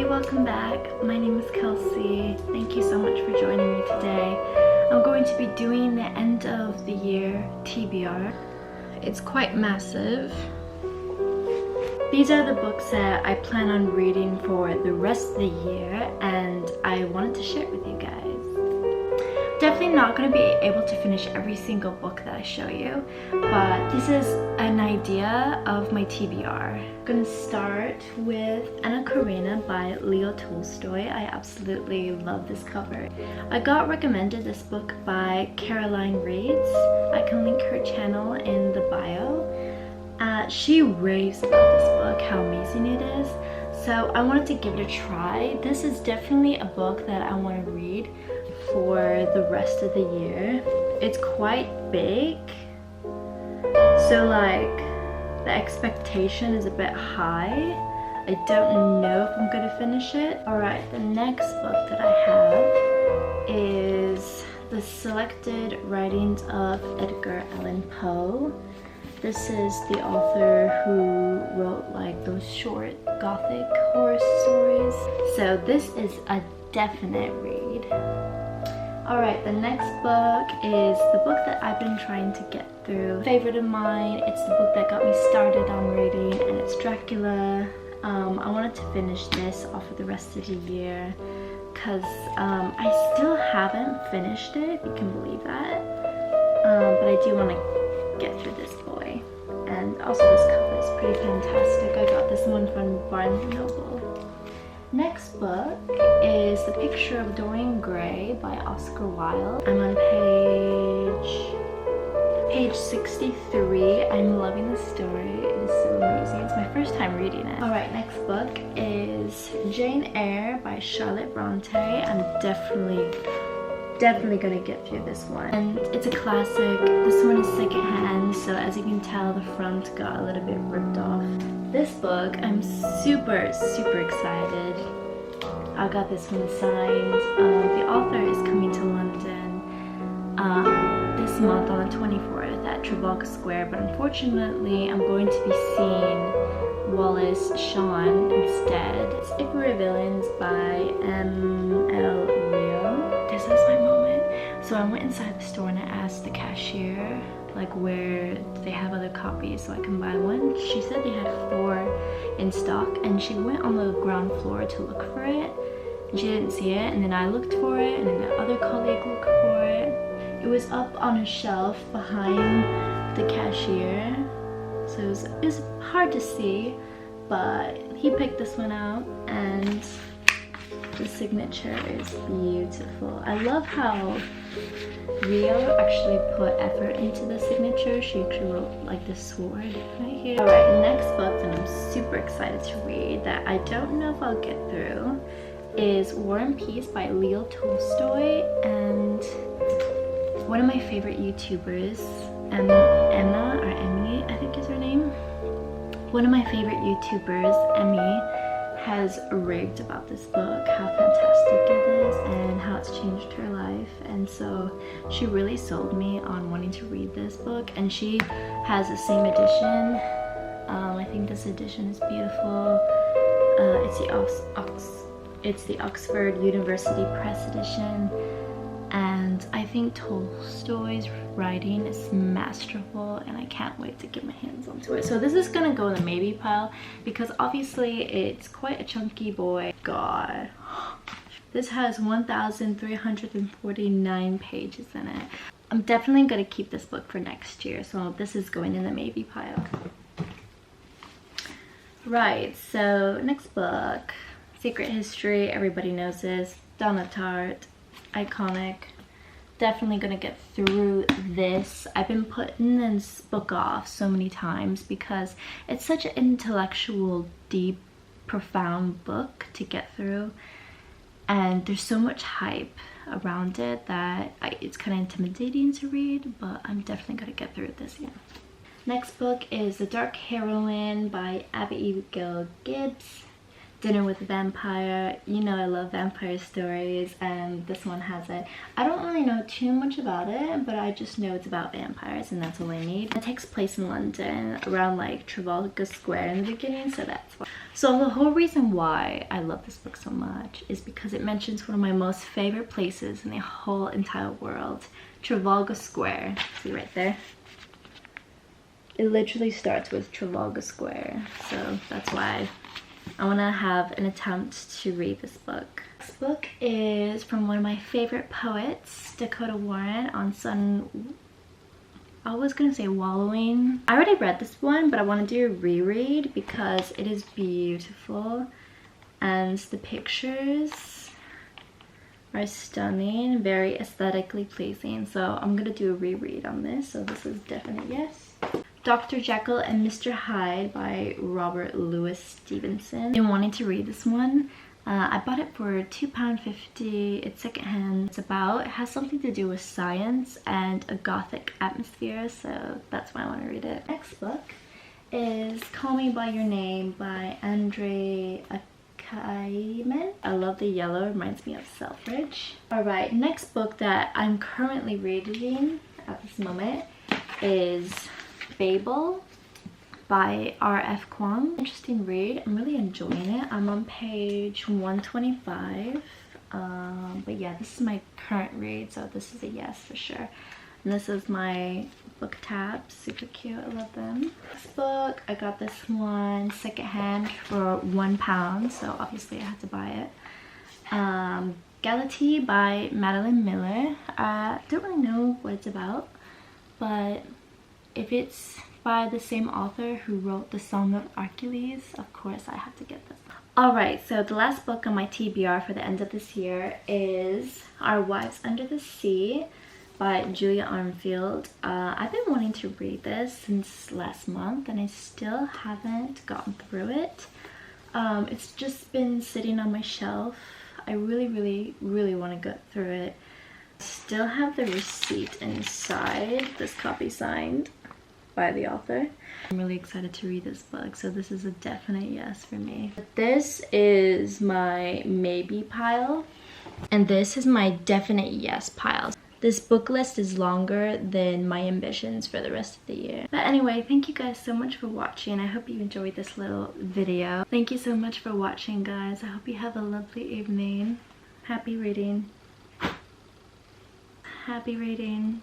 welcome back. My name is Kelsey. Thank you so much for joining me today. I'm going to be doing the end of the year TBR. It's quite massive. These are the books that I plan on reading for the rest of the year, and I wanted to share it with you guys. Definitely not going to be able to finish every single book that I show you, but this is an idea of my TBR. I'm going to start with Anna Karenina by Leo Tolstoy. I absolutely love this cover. I got recommended this book by Caroline Reads. I can link her channel in the bio. She raves about this book, how amazing it is. So I wanted to give it a try. This is definitely a book that I want to read for the rest of the year. It's quite big, so like the expectation is a bit high. I don't know if I'm gonna finish it. Alright, the next book that I have is The Selected Writings of Edgar Allan Poe. This is the author who wrote like those short gothic horror stories. So this is a definite read. Alright, the next book is the book that I've been trying to get through. Favorite of mine, it's the book that got me started on reading, and it's Dracula. I wanted to finish this off of the rest of the year because I still haven't finished it, if you can believe that. But I do want to get through this boy. And also this cover is pretty fantastic. I got this one from Barnes & Noble. Next book is The Picture of Dorian Gray by Oscar Wilde. I'm on page 63. I'm loving the story. It is so amazing. It's my first time reading it. Alright, next book is Jane Eyre by Charlotte Bronte. I'm definitely gonna get through this one. And it's a classic. This one is secondhand, so as you can tell, the front got a little bit ripped off. This book, I'm super excited. I got this one signed. The author is coming to London this month on the 24th at Trafalgar Square, but unfortunately I'm going to be seeing Wallace Shawn instead. It's Ivory Villains by M.L. Rio. This is my moment. So I went inside the store and I asked the cashier like where they have other copies so I can buy one. She said they had 4 in stock, and she went on the ground floor to look for it and she didn't see it, and then I looked for it, and then the other colleague looked for it. It was up on a shelf behind the cashier, so it was hard to see, but he picked this one out, and the signature is beautiful. I love how Rio actually put effort into the signature. She actually wrote like this sword right here. Alright, next book that I'm super excited to read that I don't know if I'll get through is War and Peace by Leo Tolstoy, and one of my favorite YouTubers, Emma, or Emmy, I think is her name. One of my favorite YouTubers, Emmy, has raved about this book, how fantastic it is and how it's changed her life, and so she really sold me on wanting to read this book, and she has the same edition. I think this edition is beautiful. It's the Oxford University Press edition, and I think Tolstoy's writing is masterful, and I can't wait to get my hands onto it. So this is gonna go in the maybe pile because obviously it's quite a chunky boy. God, this has 1,349 pages in it. I'm definitely gonna keep this book for next year, so this is going in the maybe pile. Right, so next book, Secret History. Everybody knows this. Donna Tartt, iconic. Definitely gonna get through this. I've been putting this book off so many times because it's such an intellectual, deep, profound book to get through, and there's so much hype around it that it's kind of intimidating to read, but I'm definitely gonna get through this year. Next book is The Dark Heroine by Abigail Gibbs. Dinner with a Vampire. You know I love vampire stories, and this one has it. I don't really know too much about it, but I just know it's about vampires, and that's all I need. It takes place in London around like Trafalgar Square in the beginning, so that's why. So the whole reason why I love this book so much is because it mentions one of my most favorite places in the whole entire world, Trafalgar Square. See right there? It literally starts with Trafalgar Square, so that's why I want to have an attempt to read this book. This book is from one of my favorite poets, Dakota Warren, on Sun... I was gonna say Wallowing. I already read this one, but I want to do a reread because it is beautiful and the pictures are stunning, very aesthetically pleasing. So I'm gonna do a reread on this, so this is definitely yes. Dr. Jekyll and Mr. Hyde by Robert Louis Stevenson. I've been wanting to read this one. I bought it for £2.50. It's secondhand. It has something to do with science and a gothic atmosphere, so that's why I want to read it. Next book is Call Me By Your Name by Andre Akaiman. I love the yellow, it reminds me of Selfridge. Alright, next book that I'm currently reading at this moment is Babel by R.F. Kuang. Interesting read. I'm really enjoying it. I'm on page 125. But yeah, this is my current read, so this is a yes for sure. And this is my book tabs. Super cute. I love them. This book, I got this one secondhand for £1, so obviously I had to buy it. Galatea by Madeline Miller. I don't really know what it's about, but if it's by the same author who wrote The Song of Achilles, of course I have to get this. Alright, so the last book on my TBR for the end of this year is Our Wives Under the Sea by Julia Armfield. I've been wanting to read this since last month and I still haven't gotten through it. It's just been sitting on my shelf. I really want to get through it. Still have the receipt inside, this copy signed by the author. I'm really excited to read this book, so this is a definite yes for me. This is my maybe pile, and this is my definite yes pile. This book list is longer than my ambitions for the rest of the year. But anyway, thank you guys so much for watching. I hope you enjoyed this little video. Thank you so much for watching, guys. I hope you have a lovely evening. Happy reading. Happy reading.